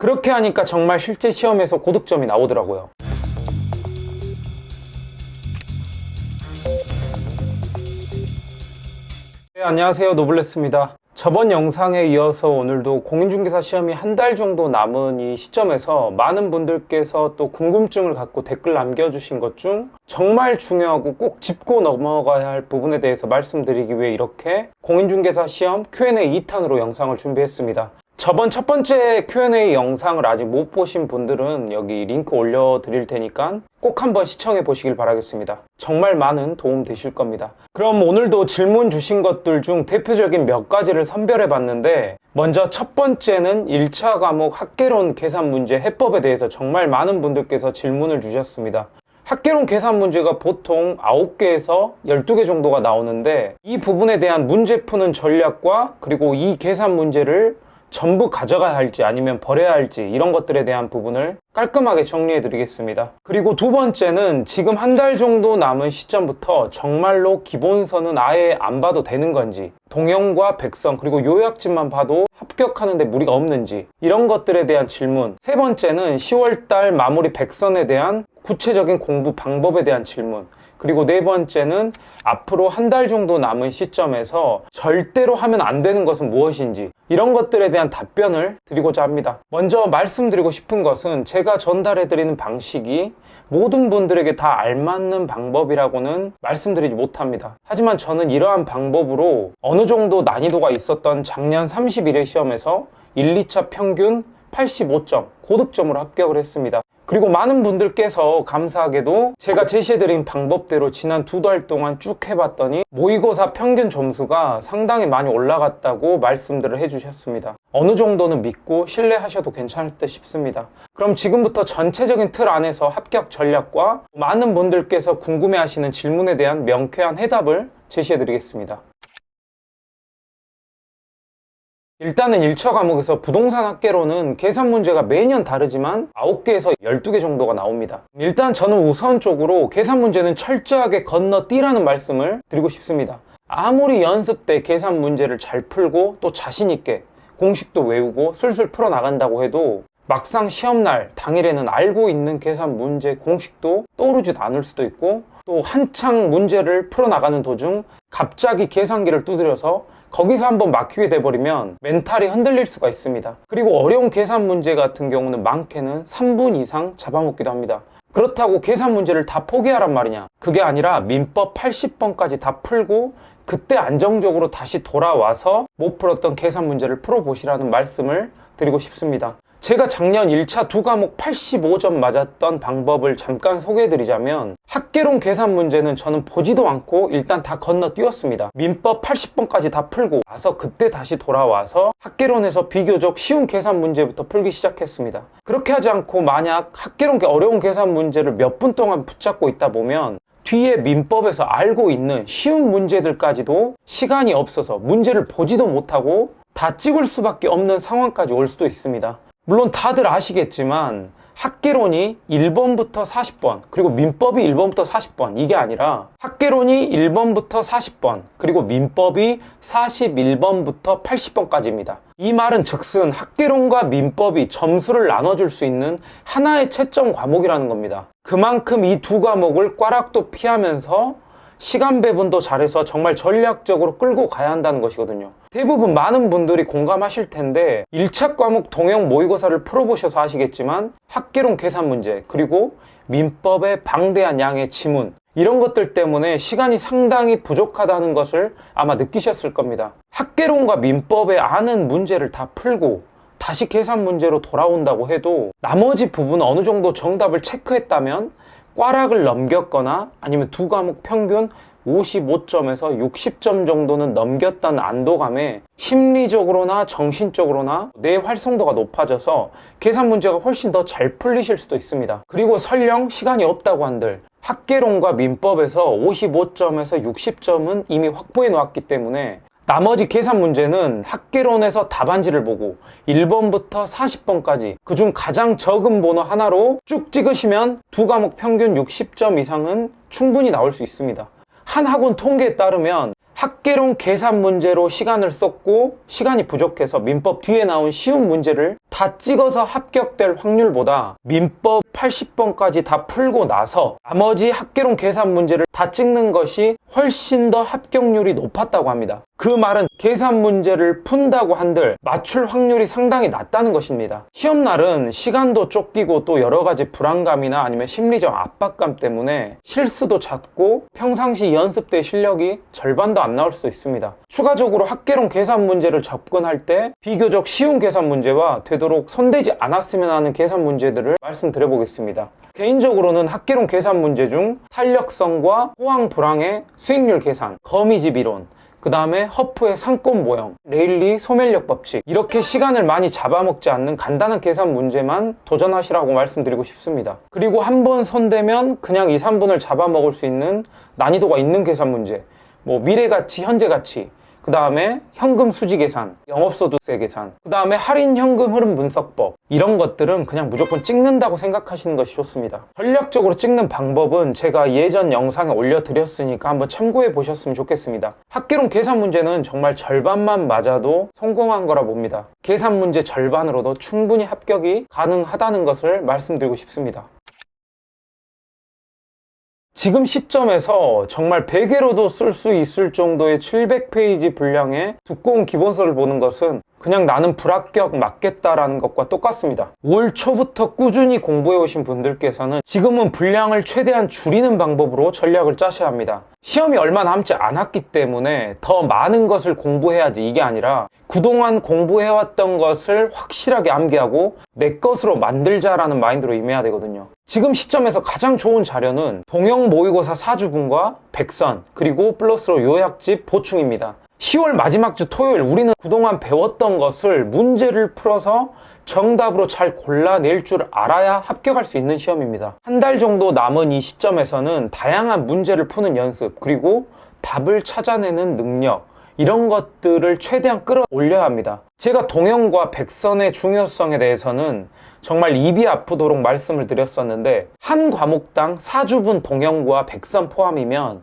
그렇게 하니까 정말 실제 시험에서 고득점이 나오더라고요. 네, 안녕하세요, 노블레스입니다. 저번 영상에 이어서 오늘도 공인중개사 시험이 한 달 정도 남은 이 시점에서 많은 분들께서 또 궁금증을 갖고 댓글 남겨주신 것 중 정말 중요하고 꼭 짚고 넘어가야 할 부분에 대해서 말씀드리기 위해 이렇게 공인중개사 시험 Q&A 2탄으로 영상을 준비했습니다. 저번 첫 번째 Q&A 영상을 아직 못 보신 분들은 여기 링크 올려드릴 테니까 꼭 한번 시청해 보시길 바라겠습니다. 정말 많은 도움 되실 겁니다. 그럼 오늘도 질문 주신 것들 중 대표적인 몇 가지를 선별해 봤는데, 먼저 첫 번째는 1차 과목 학개론 계산 문제 해법에 대해서 정말 많은 분들께서 질문을 주셨습니다. 학개론 계산 문제가 보통 9개에서 12개 정도가 나오는데, 이 부분에 대한 문제 푸는 전략과 그리고 이 계산 문제를 전부 가져가야 할지 아니면 버려야 할지 이런 것들에 대한 부분을 깔끔하게 정리해 드리겠습니다. 그리고 두 번째는 지금 한 달 정도 남은 시점부터 정말로 기본서는 아예 안 봐도 되는 건지, 동영과 백선 그리고 요약집만 봐도 합격하는데 무리가 없는지, 이런 것들에 대한 질문. 세 번째는 10월달 마무리 백선에 대한 구체적인 공부 방법에 대한 질문. 그리고 네 번째는 앞으로 한 달 정도 남은 시점에서 절대로 하면 안 되는 것은 무엇인지, 이런 것들에 대한 답변을 드리고자 합니다. 먼저 말씀드리고 싶은 것은 제가 전달해드리는 방식이 모든 분들에게 다 알맞는 방법이라고는 말씀드리지 못합니다. 하지만 저는 이러한 방법으로 어느 정도 난이도가 있었던 작년 31회 시험에서 1, 2차 평균 85점, 고득점으로 합격을 했습니다. 그리고 많은 분들께서 감사하게도 제가 제시해드린 방법대로 지난 2달 동안 쭉 해봤더니 모의고사 평균 점수가 상당히 많이 올라갔다고 말씀들을 해주셨습니다. 어느 정도는 믿고 신뢰하셔도 괜찮을 듯 싶습니다. 그럼 지금부터 전체적인 틀 안에서 합격 전략과 많은 분들께서 궁금해하시는 질문에 대한 명쾌한 해답을 제시해드리겠습니다. 일단은 1차 과목에서 부동산 학개론은 계산 문제가 매년 다르지만 9개에서 12개 정도가 나옵니다. 일단 저는 우선적으로 계산 문제는 철저하게 건너뛰라는 말씀을 드리고 싶습니다. 아무리 연습 때 계산 문제를 잘 풀고 또 자신있게 공식도 외우고 술술 풀어나간다고 해도 막상 시험날 당일에는 알고 있는 계산 문제 공식도 떠오르지도 않을 수도 있고, 또 한창 문제를 풀어나가는 도중 갑자기 계산기를 두드려서 거기서 한번 막히게 돼버리면 멘탈이 흔들릴 수가 있습니다. 그리고 어려운 계산 문제 같은 경우는 많게는 3분 이상 잡아먹기도 합니다. 그렇다고 계산 문제를 다 포기하란 말이냐? 그게 아니라 민법 80번까지 다 풀고 그때 안정적으로 다시 돌아와서 못 풀었던 계산 문제를 풀어보시라는 말씀을 드리고 싶습니다. 제가 작년 1차 두 과목 85점 맞았던 방법을 잠깐 소개해드리자면, 학개론 계산 문제는 저는 보지도 않고 일단 다 건너뛰었습니다. 민법 80번까지 다 풀고 나서 그때 다시 돌아와서 학개론에서 비교적 쉬운 계산 문제부터 풀기 시작했습니다. 그렇게 하지 않고 만약 학개론 어려운 계산 문제를 몇 분 동안 붙잡고 있다 보면 뒤에 민법에서 알고 있는 쉬운 문제들까지도 시간이 없어서 문제를 보지도 못하고 다 찍을 수밖에 없는 상황까지 올 수도 있습니다. 물론 다들 아시겠지만 학개론이 1번부터 40번 그리고 민법이 1번부터 40번 이게 아니라 학개론이 1번부터 40번 그리고 민법이 41번부터 80번까지입니다. 이 말은 즉슨 학개론과 민법이 점수를 나눠줄 수 있는 하나의 채점 과목이라는 겁니다. 그만큼 이 두 과목을 꽈락도 피하면서 시간 배분도 잘해서 정말 전략적으로 끌고 가야 한다는 것이거든요. 대부분 많은 분들이 공감하실 텐데 1차 과목 동영 모의고사를 풀어보셔서 아시겠지만 학개론 계산 문제 그리고 민법의 방대한 양의 지문, 이런 것들 때문에 시간이 상당히 부족하다는 것을 아마 느끼셨을 겁니다. 학개론과 민법에 아는 문제를 다 풀고 다시 계산 문제로 돌아온다고 해도 나머지 부분은 어느 정도 정답을 체크했다면 꽈락을 넘겼거나 아니면 두 과목 평균 55점에서 60점 정도는 넘겼다는 안도감에 심리적으로나 정신적으로나 뇌 활성도가 높아져서 계산 문제가 훨씬 더 잘 풀리실 수도 있습니다. 그리고 설령 시간이 없다고 한들 학개론과 민법에서 55점에서 60점은 이미 확보해 놓았기 때문에 나머지 계산 문제는 학개론에서 답안지를 보고 1번부터 40번까지 그중 가장 적은 번호 하나로 쭉 찍으시면 두 과목 평균 60점 이상은 충분히 나올 수 있습니다. 한 학원 통계에 따르면 학개론 계산 문제로 시간을 썼고 시간이 부족해서 민법 뒤에 나온 쉬운 문제를 다 찍어서 합격될 확률보다 민법 80번까지 다 풀고 나서 나머지 학개론 계산 문제를 다 찍는 것이 훨씬 더 합격률이 높았다고 합니다. 그 말은 계산 문제를 푼다고 한들 맞출 확률이 상당히 낮다는 것입니다. 시험날은 시간도 쫓기고 또 여러 가지 불안감이나 아니면 심리적 압박감 때문에 실수도 잦고 평상시 연습 때 실력이 절반도 안 나올 수도 있습니다. 추가적으로 학개론 계산 문제를 접근할 때 비교적 쉬운 계산 문제와 되도록 손대지 않았으면 하는 계산 문제들을 말씀드려보겠습니다. 개인적으로는 학개론 계산 문제 중 탄력성과 호황 불황의 수익률 계산, 거미집 이론, 그 다음에 허프의 상권 모형, 레일리 소멸력 법칙, 이렇게 시간을 많이 잡아먹지 않는 간단한 계산 문제만 도전하시라고 말씀드리고 싶습니다. 그리고 한번 손대면 그냥 2, 3분을 잡아먹을 수 있는 난이도가 있는 계산 문제, 뭐 미래가치, 현재가치, 그 다음에 현금 수지 계산, 영업소득세 계산, 그 다음에 할인 현금 흐름 분석법, 이런 것들은 그냥 무조건 찍는다고 생각하시는 것이 좋습니다. 전략적으로 찍는 방법은 제가 예전 영상에 올려드렸으니까 한번 참고해 보셨으면 좋겠습니다. 학개론 계산 문제는 정말 절반만 맞아도 성공한 거라 봅니다. 계산 문제 절반으로도 충분히 합격이 가능하다는 것을 말씀드리고 싶습니다. 지금 시점에서 정말 베개로도 쓸 수 있을 정도의 700페이지 분량의 두꺼운 기본서를 보는 것은 그냥 나는 불합격 맞겠다라는 것과 똑같습니다. 올 초부터 꾸준히 공부해 오신 분들께서는 지금은 분량을 최대한 줄이는 방법으로 전략을 짜셔야 합니다. 시험이 얼마 남지 않았기 때문에 더 많은 것을 공부해야지, 이게 아니라 그동안 공부해왔던 것을 확실하게 암기하고 내 것으로 만들자라는 마인드로 임해야 되거든요. 지금 시점에서 가장 좋은 자료는 동형 모의고사 사주분과 백선, 그리고 플러스로 요약집 보충입니다. 10월 마지막 주 토요일 우리는 그동안 배웠던 것을 문제를 풀어서 정답으로 잘 골라낼 줄 알아야 합격할 수 있는 시험입니다. 한 달 정도 남은 이 시점에서는 다양한 문제를 푸는 연습, 그리고 답을 찾아내는 능력, 이런 것들을 최대한 끌어올려야 합니다. 제가 동형과 백선의 중요성에 대해서는 정말 입이 아프도록 말씀을 드렸었는데, 한 과목당 4주분 동형과 백선 포함이면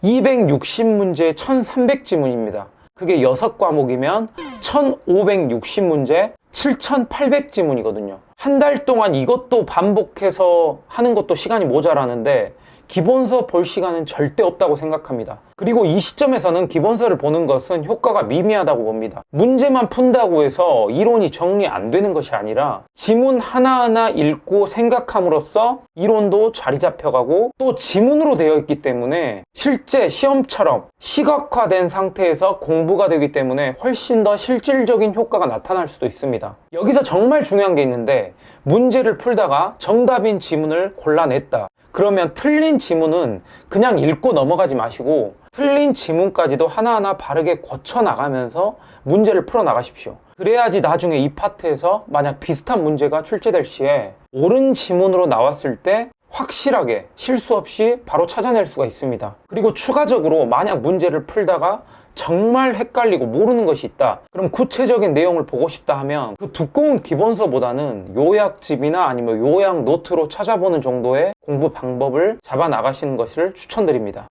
260문제에 1300지문입니다. 그게 6과목이면 1560문제, 7800지문이거든요. 한 달 동안 이것도 반복해서 하는 것도 시간이 모자라는데 기본서 볼 시간은 절대 없다고 생각합니다. 그리고 이 시점에서는 기본서를 보는 것은 효과가 미미하다고 봅니다. 문제만 푼다고 해서 이론이 정리 안 되는 것이 아니라 지문 하나하나 읽고 생각함으로써 이론도 자리 잡혀가고 또 지문으로 되어 있기 때문에 실제 시험처럼 시각화된 상태에서 공부가 되기 때문에 훨씬 더 실질적인 효과가 나타날 수도 있습니다. 여기서 정말 중요한 게 있는데, 문제를 풀다가 정답인 지문을 골라냈다. 그러면 틀린 지문은 그냥 읽고 넘어가지 마시고 틀린 지문까지도 하나하나 바르게 고쳐나가면서 문제를 풀어나가십시오. 그래야지 나중에 이 파트에서 만약 비슷한 문제가 출제될 시에 옳은 지문으로 나왔을 때 확실하게 실수 없이 바로 찾아낼 수가 있습니다. 그리고 추가적으로 만약 문제를 풀다가 정말 헷갈리고 모르는 것이 있다, 그럼 구체적인 내용을 보고 싶다 하면 그 두꺼운 기본서보다는 요약집이나 아니면 요약 노트로 찾아보는 정도의 공부 방법을 잡아 나가시는 것을 추천드립니다.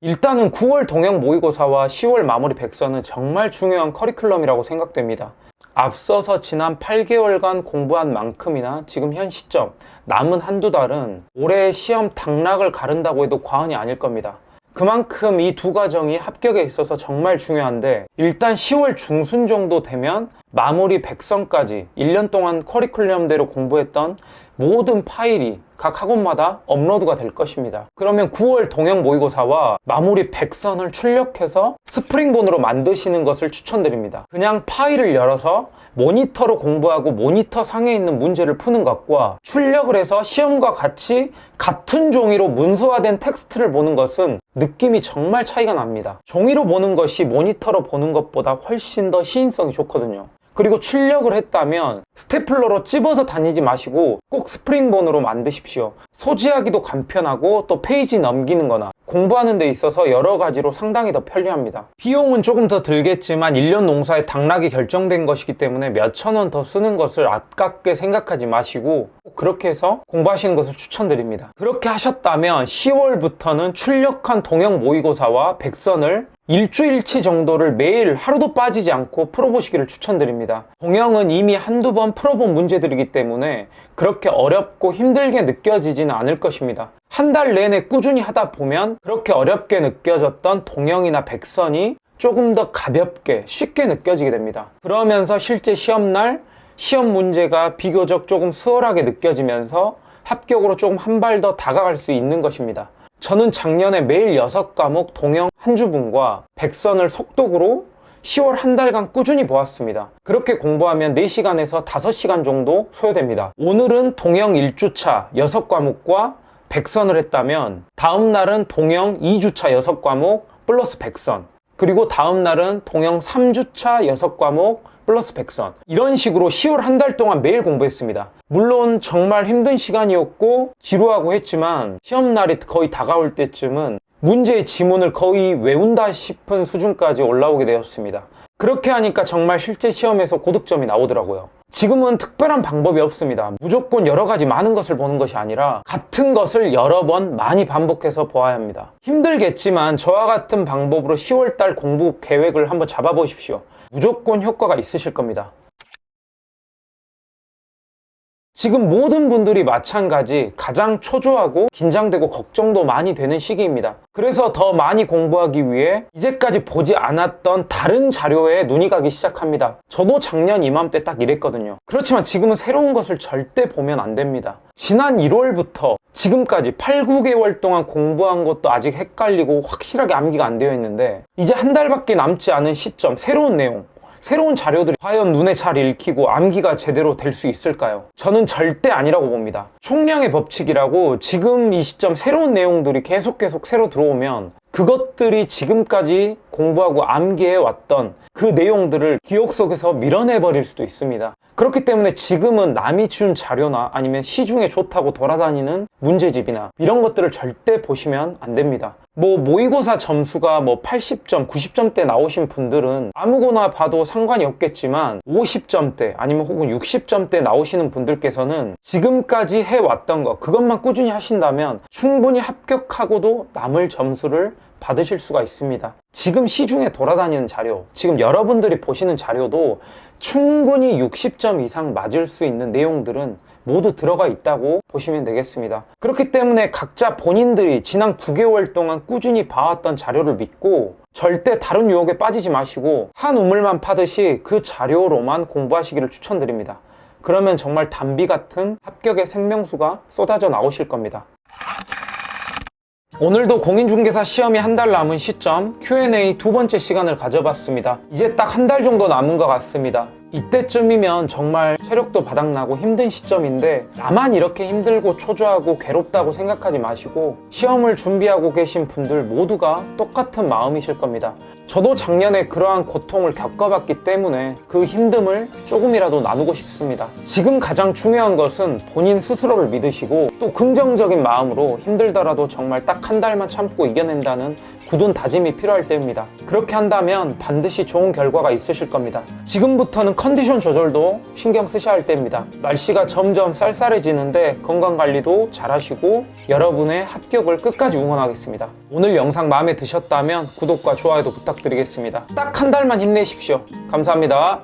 일단은 9월 동형 모의고사와 10월 마무리 백선은 정말 중요한 커리큘럼이라고 생각됩니다. 앞서서 지난 8개월간 공부한 만큼이나 지금 현 시점 남은 한두 달은 올해 시험 당락을 가른다고 해도 과언이 아닐 겁니다. 그만큼 이 두 과정이 합격에 있어서 정말 중요한데, 일단 10월 중순 정도 되면 마무리 백선까지 1년 동안 커리큘럼대로 공부했던 모든 파일이 각 학원마다 업로드가 될 것입니다. 그러면 9월 동형 모의고사와 마무리 백선을 출력해서 스프링본으로 만드시는 것을 추천드립니다. 그냥 파일을 열어서 모니터로 공부하고 모니터 상에 있는 문제를 푸는 것과 출력을 해서 시험과 같이 같은 종이로 문서화된 텍스트를 보는 것은 느낌이 정말 차이가 납니다. 종이로 보는 것이 모니터로 보는 것보다 훨씬 더 시인성이 좋거든요. 그리고 출력을 했다면 스테플러로 찝어서 다니지 마시고 꼭 스프링본으로 만드십시오. 소지하기도 간편하고 또 페이지 넘기는 거나 공부하는 데 있어서 여러 가지로 상당히 더 편리합니다. 비용은 조금 더 들겠지만 1년 농사에 당락이 결정된 것이기 때문에 몇천 원 더 쓰는 것을 아깝게 생각하지 마시고 꼭 그렇게 해서 공부하시는 것을 추천드립니다. 그렇게 하셨다면 10월부터는 출력한 동형 모의고사와 백선을 일주일치 정도를 매일 하루도 빠지지 않고 풀어보시기를 추천드립니다. 동형은 이미 한두 번 풀어본 문제들이기 때문에 그렇게 어렵고 힘들게 느껴지지는 않을 것입니다. 한 달 내내 꾸준히 하다 보면 그렇게 어렵게 느껴졌던 동형이나 백선이 조금 더 가볍게 쉽게 느껴지게 됩니다. 그러면서 실제 시험날 시험 문제가 비교적 조금 수월하게 느껴지면서 합격으로 조금 한 발 더 다가갈 수 있는 것입니다. 저는 작년에 매일 6과목 동형 한 주분과 백선을 속독으로 10월 한 달간 꾸준히 보았습니다. 그렇게 공부하면 4시간에서 5시간 정도 소요됩니다. 오늘은 동형 1주차 6과목과 백선을 했다면 다음 날은 동형 2주차 6과목 플러스 백선, 그리고 다음 날은 동형 3주차 6과목 플러스 백선, 이런 식으로 10월 한 달 동안 매일 공부했습니다. 물론 정말 힘든 시간이었고 지루하고 했지만 시험날이 거의 다가올 때쯤은 문제의 지문을 거의 외운다 싶은 수준까지 올라오게 되었습니다. 그렇게 하니까 정말 실제 시험에서 고득점이 나오더라고요. 지금은 특별한 방법이 없습니다. 무조건 여러 가지 많은 것을 보는 것이 아니라 같은 것을 여러 번 많이 반복해서 보아야 합니다. 힘들겠지만 저와 같은 방법으로 10월달 공부 계획을 한번 잡아보십시오. 무조건 효과가 있으실 겁니다. 지금 모든 분들이 마찬가지 가장 초조하고 긴장되고 걱정도 많이 되는 시기입니다. 그래서 더 많이 공부하기 위해 이제까지 보지 않았던 다른 자료에 눈이 가기 시작합니다. 저도 작년 이맘때 딱 이랬거든요. 그렇지만 지금은 새로운 것을 절대 보면 안 됩니다. 지난 1월부터 지금까지 8, 9개월 동안 공부한 것도 아직 헷갈리고 확실하게 암기가 안 되어 있는데 이제 한 달밖에 남지 않은 시점, 새로운 내용, 새로운 자료들이 과연 눈에 잘 읽히고 암기가 제대로 될 수 있을까요? 저는 절대 아니라고 봅니다. 총량의 법칙이라고 지금 이 시점 새로운 내용들이 계속 새로 들어오면 그것들이 지금까지 공부하고 암기해 왔던 그 내용들을 기억 속에서 밀어내버릴 수도 있습니다. 그렇기 때문에 지금은 남이 준 자료나 아니면 시중에 좋다고 돌아다니는 문제집이나 이런 것들을 절대 보시면 안 됩니다. 모의고사 점수가 80점, 90점대 나오신 분들은 아무거나 봐도 상관이 없겠지만 50점대 아니면 혹은 60점대 나오시는 분들께서는 지금까지 해왔던 거 그것만 꾸준히 하신다면 충분히 합격하고도 남을 점수를 받으실 수가 있습니다. 지금 시중에 돌아다니는 자료, 지금 여러분들이 보시는 자료도 충분히 60점 이상 맞을 수 있는 내용들은 모두 들어가 있다고 보시면 되겠습니다. 그렇기 때문에 각자 본인들이 지난 9개월 동안 꾸준히 봐왔던 자료를 믿고 절대 다른 유혹에 빠지지 마시고 한 우물만 파듯이 그 자료로만 공부하시기를 추천드립니다. 그러면 정말 단비 같은 합격의 생명수가 쏟아져 나오실 겁니다. 오늘도 공인중개사 시험이 한 달 남은 시점 Q&A 두 번째 시간을 가져봤습니다. 이제 딱 한 달 정도 남은 것 같습니다. 이때쯤이면 정말 체력도 바닥나고 힘든 시점인데 나만 이렇게 힘들고 초조하고 괴롭다고 생각하지 마시고 시험을 준비하고 계신 분들 모두가 똑같은 마음이실 겁니다. 저도 작년에 그러한 고통을 겪어봤기 때문에 그 힘듦을 조금이라도 나누고 싶습니다. 지금 가장 중요한 것은 본인 스스로를 믿으시고 또 긍정적인 마음으로 힘들더라도 정말 딱 한 달만 참고 이겨낸다는 굳은 다짐이 필요할 때입니다. 그렇게 한다면 반드시 좋은 결과가 있으실 겁니다. 지금부터는 컨디션 조절도 신경 쓰셔야 할 때입니다. 날씨가 점점 쌀쌀해지는데 건강관리도 잘 하시고 여러분의 합격을 끝까지 응원하겠습니다. 오늘 영상 마음에 드셨다면 구독과 좋아요도 부탁드리겠습니다. 딱 한 달만 힘내십시오. 감사합니다.